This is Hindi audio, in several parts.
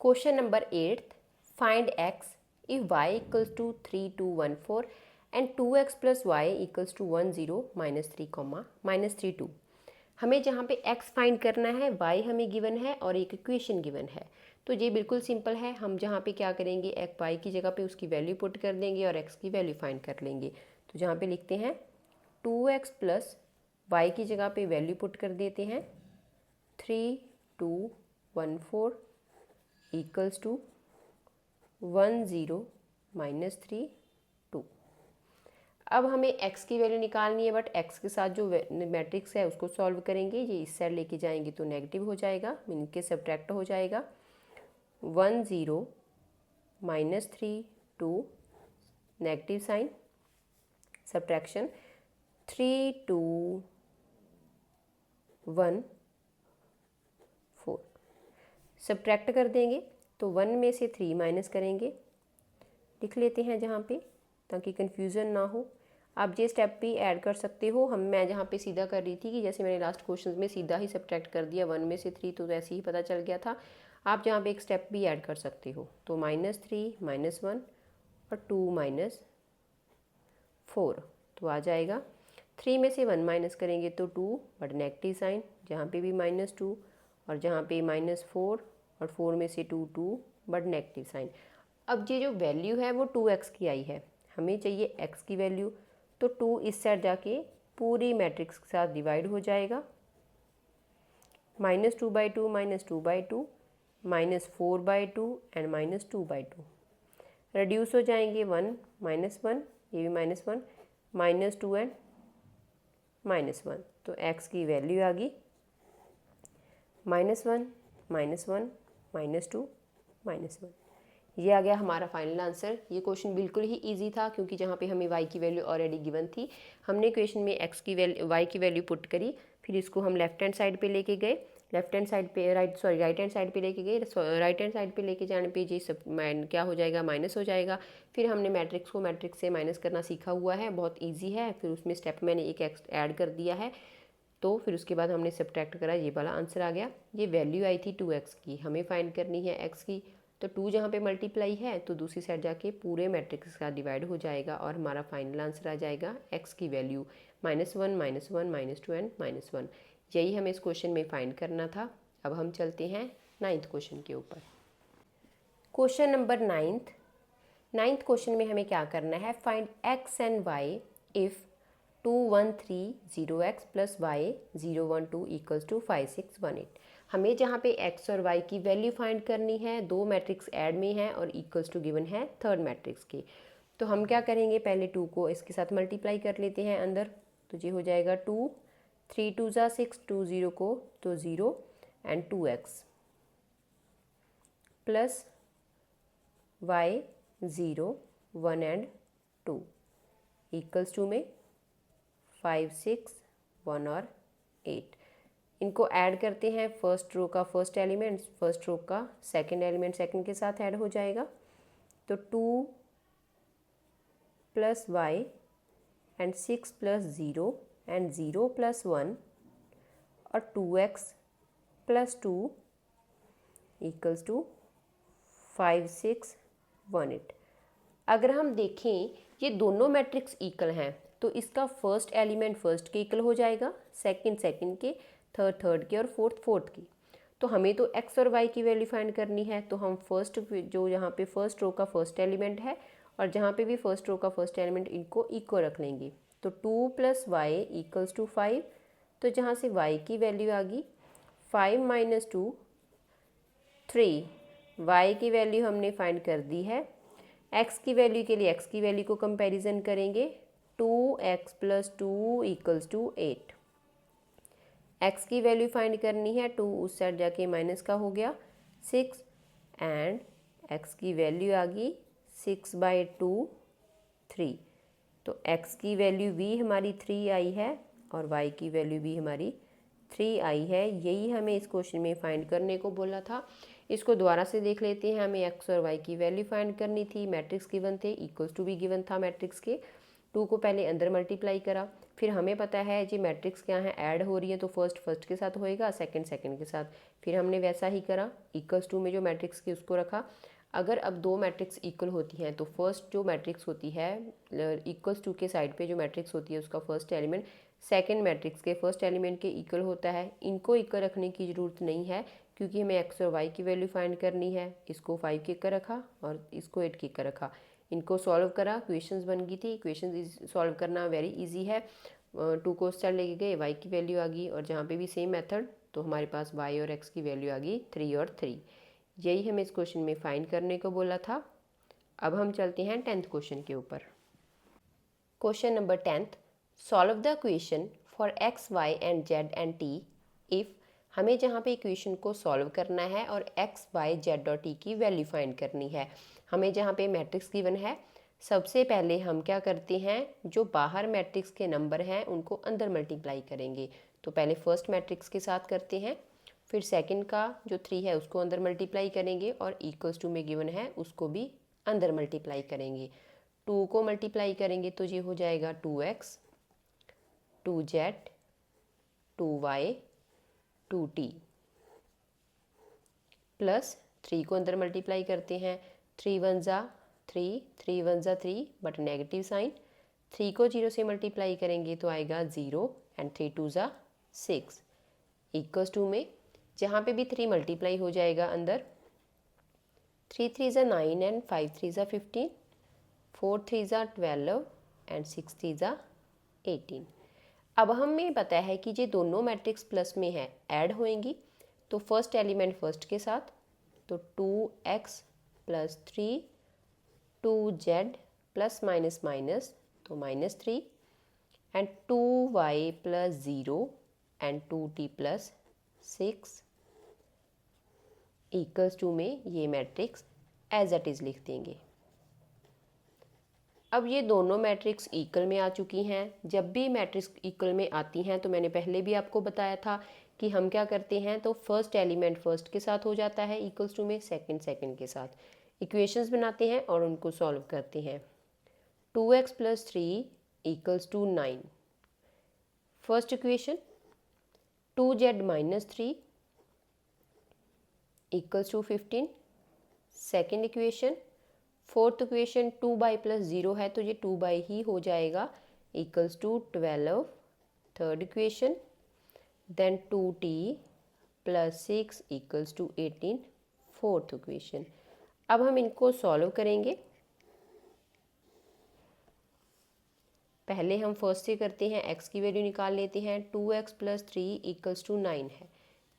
Question number 8, find x if y equals to 3 2 1 4 and 2x plus y equals to 1 0 minus 3 minus 3 2। हमें जहाँ पे x फाइंड करना है, y हमें गिवन है और एक इक्वेशन गिवन है। तो ये बिल्कुल सिंपल है। हम जहाँ पे क्या करेंगे, एक y की जगह पे उसकी वैल्यू पुट कर देंगे और x की वैल्यू फाइंड कर लेंगे। तो जहाँ पे लिखते हैं 2x प्लस y की जगह पे वैल्यू पुट कर देते हैं 3 2 1 4 इक्वल्स टू 1 0 माइनस 3 2। अब हमें x की वैल्यू निकालनी है, बट x के साथ जो मैट्रिक्स है उसको सॉल्व करेंगे। ये इस साइड लेके जाएंगे तो नेगेटिव हो जाएगा, मीनिंग के सब्ट्रैक्ट हो जाएगा। 1 0 minus 3 2 negative sign, subtraction 3 2 1 4 subtract कर देंगे तो 1 में से 3 माइनस करेंगे, लिख लेते हैं जहाँ पे, ताकि कन्फ्यूज़न ना हो। आप ये स्टेप भी ऐड कर सकते हो। मैं जहाँ पे सीधा कर रही थी कि जैसे मैंने लास्ट क्वेश्चन में सीधा ही सब्ट्रैक्ट कर दिया 1 में से 3, तो ऐसे ही पता चल गया था। आप जहाँ पे एक स्टेप भी ऐड कर सकते हो। तो -3 -1 और 2 -4 तो आ जाएगा। 3 में से 1 माइनस करेंगे तो 2, बट नेगेटिव साइन, जहाँ पे भी -2 और जहाँ पे -4 और 4 में से 2 2 बट नेगेटिव साइन। अब ये जो वैल्यू है वो 2x की आई है, हमें चाहिए x की वैल्यू। तो 2 इस साइड जाके पूरी मैट्रिक्स के साथ डिवाइड हो जाएगा। -2/2 -2/2 -4/2 एंड -2/2 रिड्यूस हो जाएंगे 1 -1, ये भी -1 -2 एंड -1। तो x की वैल्यू आ गई -1 -1 -2 -1। ये आ गया हमारा फाइनल आंसर। ये क्वेश्चन बिल्कुल ही इजी था, क्योंकि जहाँ पे हमें y की वैल्यू ऑलरेडी गिवन थी, हमने क्वेश्चन में x की वैल्यू y की वैल्यू पुट करी, फिर इसको हम लेफ्ट हैंड साइड पे लेके गए, लेफ्ट हैंड साइड पे राइट हैंड साइड पे लेके गए, राइट हैंड साइड पे लेके जाने पे जी सब क्या हो जाएगा, माइनस हो जाएगा। फिर हमने मैट्रिक्स को मैट्रिक्स से माइनस करना सीखा हुआ है, बहुत ईजी है। फिर उसमें स्टेप मैंने एक ऐड कर दिया है, तो फिर उसके बाद हमने सब्ट्रैक्ट करा, ये वाला आंसर आ गया। ये वैल्यू आई थी 2x की, हमें फाइंड करनी है x की। तो 2 जहाँ पे मल्टीप्लाई है तो दूसरी साइड जाके पूरे मैट्रिक्स का डिवाइड हो जाएगा और हमारा फाइनल आंसर आ जाएगा x की वैल्यू -1 -1 -2 एंड -1। यही हमें इस क्वेश्चन में फाइंड करना था। अब हम चलते हैं 9th क्वेश्चन के ऊपर। क्वेश्चन नंबर 9th क्वेश्चन में हमें क्या करना है, find x and y if 2 1 3 0x plus y 0 1 2 equals to 5 6 1 8। हमें जहाँ पे x और y की वैल्यू फाइंड करनी है, दो मैट्रिक्स ऐड में है और इक्वल्स टू गिवन है थर्ड मैट्रिक्स के। तो हम क्या करेंगे, पहले 2 को इसके साथ मल्टीप्लाई कर लेते हैं अंदर। तो ये हो जाएगा 2 3 2 ज़ा 6, 2 0 को तो 0 and 2x plus y 0 1 and 2 equals to में 5 6 1 और 8। इनको ऐड करते हैं, फर्स्ट रो का फर्स्ट एलिमेंट फर्स्ट रो का सेकंड एलिमेंट सेकंड के साथ ऐड हो जाएगा। तो 2 plus y and 6 plus 0 and 0 plus 1 और 2x प्लस 2 इक्वल्स टू 5 6 1 8। अगर हम देखें ये दोनों मैट्रिक्स इक्वल हैं, तो इसका फर्स्ट एलिमेंट फर्स्ट के इक्वल हो जाएगा, सेकंड सेकंड के, थर्ड थर्ड के और फोर्थ फोर्थ की। तो हमें तो x और y की वैल्यू फाइंड करनी है। तो हम फर्स्ट जो यहाँ पे फर्स्ट रो का फर्स्ट एलिमेंट है और जहाँ पे भी फर्स्ट रो का फर्स्ट एलिमेंट, इनको इक्वल रख लेंगे। तो 2 प्लस y इक्वल्स टू 5। तो जहाँ से y की वैल्यू आ गई 5 - 2 3। y की वैल्यू हमने फाइंड कर दी है। x की वैल्यू के लिए x की वैल्यू को कंपैरिजन करेंगे, 2x plus 2 equals to 8। x की वैल्यू फाइंड करनी है, 2 उस साइड जाके माइनस का हो गया 6 एंड x की वैल्यू आ गई 6/2 3। तो x की वैल्यू भी हमारी 3 आई है और y की वैल्यू भी हमारी 3 आई है। यही हमें इस क्वेश्चन में फाइंड करने को बोला था। इसको दोबारा से देख लेते हैं। हमें x और y की वैल्यू फाइंड करनी थी, मैट्रिक्स गिवन थे, इक्वल्स टू भी गिवन था मैट्रिक्स के। 2 को पहले अंदर मल्टीप्लाई करा, फिर हमें पता है जी मैट्रिक्स क्या है, ऐड हो रही है तो फर्स्ट के साथ होएगा, सेकंड के साथ। फिर हमने वैसा ही करा, इक्वल्स टू में जो मैट्रिक्स की उसको रखा। अगर अब दो मैट्रिक्स इक्वल होती हैं तो फर्स्ट जो मैट्रिक्स होती है इक्वल्स टू के साइड पे जो मैट्रिक्स होती है उसका फर्स्ट एलिमेंट सेकंड मैट्रिक्स के फर्स्ट एलिमेंट के इक्वल होता है। इनको इक्वल रखने की ज़रूरत नहीं है क्योंकि हमें एक्स और वाई की वैल्यू फाइंड करनी है। इसको 5 के इक्वल रखा और इसको 8 के इक्वल रखा, इनको सॉल्व करा, इक्वेशंस बन गई थी। इक्वेशंस सॉल्व करना वेरी इजी है। 2 को उस साइड लेके गए, वाई की वैल्यू आ गई और जहाँ पे भी सेम मेथड, तो हमारे पास वाई और एक्स की वैल्यू आ गई 3 और 3। यही हमें इस क्वेश्चन में फाइंड करने को बोला था। अब हम चलते हैं 10th क्वेश्चन के ऊपर। Question number 10th, solve the equation for X Y and Z and T if. हमें जहाँ पे इक्वेशन को सॉल्व करना है और एक्स वाई जेड और टी की वैल्यू फाइंड करनी है। हमें जहाँ पे मैट्रिक्स गिवन है, सबसे पहले हम क्या करते हैं, जो बाहर मैट्रिक्स के नंबर हैं उनको अंदर मल्टीप्लाई करेंगे। तो पहले फर्स्ट मैट्रिक्स के साथ करते हैं, फिर सेकंड का जो 3 है उसको अंदर मल्टीप्लाई करेंगे और इक्वल्स टू में गिवन है उसको भी अंदर मल्टीप्लाई करेंगे। 2 को मल्टीप्लाई करेंगे तो ये हो जाएगा 2x 2z 2y 2t plus 3 को अंदर मल्टीप्लाई करते हैं, 3 1 ज़ा 3 3 1 ज़ा 3 बट नेगेटिव साइन। 3 को 0 से मल्टीप्लाई करेंगे तो आएगा 0 एंड 3 2 ज़ा 6 इक्वल्स टू में जहाँ पे भी 3 मल्टीप्लाई हो जाएगा अंदर, 3 3 ज़ा 9 एंड 5 3 ज़ा 15 4 3 ज़ा 12 एंड 6 3 ज़ा 18। अब हमें पता है कि ये दोनों मैट्रिक्स प्लस में है, ऐड होएंगी। तो फर्स्ट एलिमेंट फर्स्ट के साथ, तो 2x plus 3 2z plus minus minus तो -3 and 2y plus 0 and 2t plus 6 equals to में ये मैट्रिक्स एज इट इज़ लिख देंगे। अब ये दोनों मैट्रिक्स इक्वल में आ चुकी हैं। जब भी मैट्रिक्स इक्वल में आती हैं तो मैंने पहले भी आपको बताया था कि हम क्या करते हैं, तो फर्स्ट एलिमेंट फर्स्ट के साथ हो जाता है इक्वल्स टू में, सेकंड के साथ इक्वेशंस बनाते हैं और उनको सॉल्व करते हैं। 2x plus 3 equals to 9 first equation, 2z minus 3 equals to 15 second equation. Fourth equation 2y plus 0 है तो ये 2y ही हो जाएगा equals to 12 third equation. Then 2t plus 6 equals to 18 fourth equation. अब हम इनको सॉल्व करेंगे। पहले हम फर्स्ट से करते हैं, x की वैल्यू निकाल लेते हैं। 2x प्लस 3 इक्वल्स टू 9 है,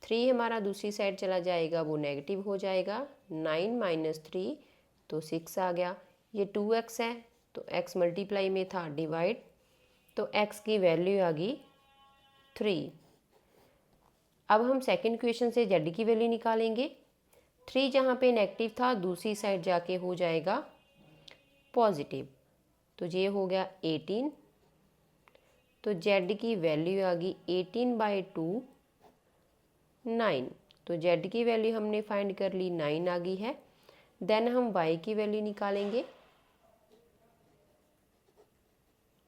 3 हमारा दूसरी साइड चला जाएगा वो नेगेटिव हो जाएगा, 9 माइनस 3 तो 6 आ गया। ये 2x है तो x मल्टीप्लाई में था डिवाइड, तो x की वैल्यू आ गई 3। अब हम सेकंड इक्वेशन से z की वैल्यू निकालेंगे। 3 जहाँ पे नेगेटिव था दूसरी साइड जाके हो जाएगा पॉजिटिव, तो ये हो गया 18। तो z की वैल्यू आ गई 18/2 9। तो z की वैल्यू हमने फाइंड कर ली, 9 आ गई है। देन हम y की वैल्यू निकालेंगे।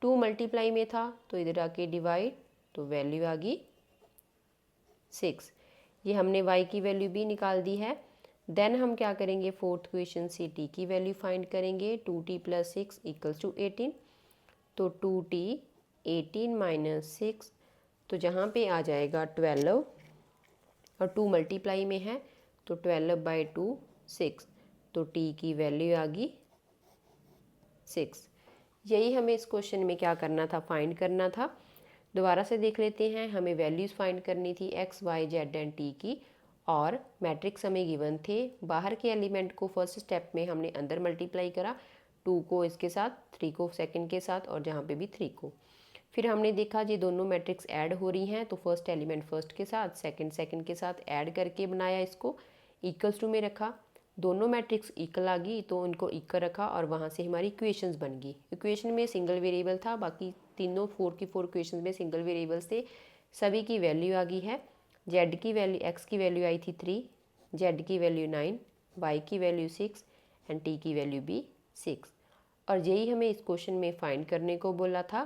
2 मल्टीप्लाई में था तो इधर आके डिवाइड, तो वैल्यू आ गई 6। ये हमने y की वैल्यू भी निकाल दी है। देन हम क्या करेंगे, फोर्थ इक्वेशन से t की वैल्यू फाइंड करेंगे। 2t प्लस 6 इक्वल्स टू 18, तो 2t 18 माइनस 6 तो जहाँ पे आ जाएगा 12 और 2 मल्टीप्लाई में है तो 12/2 6, तो t की वैल्यू आ गई 6। यही हमें इस क्वेश्चन में क्या करना था, फाइंड करना था। दोबारा से देख लेते हैं। हमें वैल्यूज़ फाइंड करनी थी x y z and t की, और मैट्रिक्स हमें गिवन थे। बाहर के एलिमेंट को फर्स्ट स्टेप में हमने अंदर मल्टीप्लाई करा, 2 को इसके साथ, 3 को सेकंड के साथ और जहाँ पे भी 3 को। फिर हमने देखा ये दोनों मैट्रिक्स ऐड हो रही हैं तो फर्स्ट एलिमेंट फर्स्ट के साथ, सेकंड के साथ ऐड करके बनाया, इसको इक्वल्स टू में रखा। दोनों मैट्रिक्स इक्वल आ गई तो उनको इक्वल रखा और वहाँ से हमारी इक्वेशंस बन गई। इक्वेशन में सिंगल वेरिएबल था, बाकी तीनों 4 की 4 इक्वेशन में सिंगल वेरिएबल्स थे। सभी की वैल्यू आ गई है। z की वैल्यू, x की वैल्यू आई थी 3, z की वैल्यू 9, y की वैल्यू 6 एंड t की वैल्यू भी 6। और यही हमें इस क्वेश्चन में फाइंड करने को बोला था।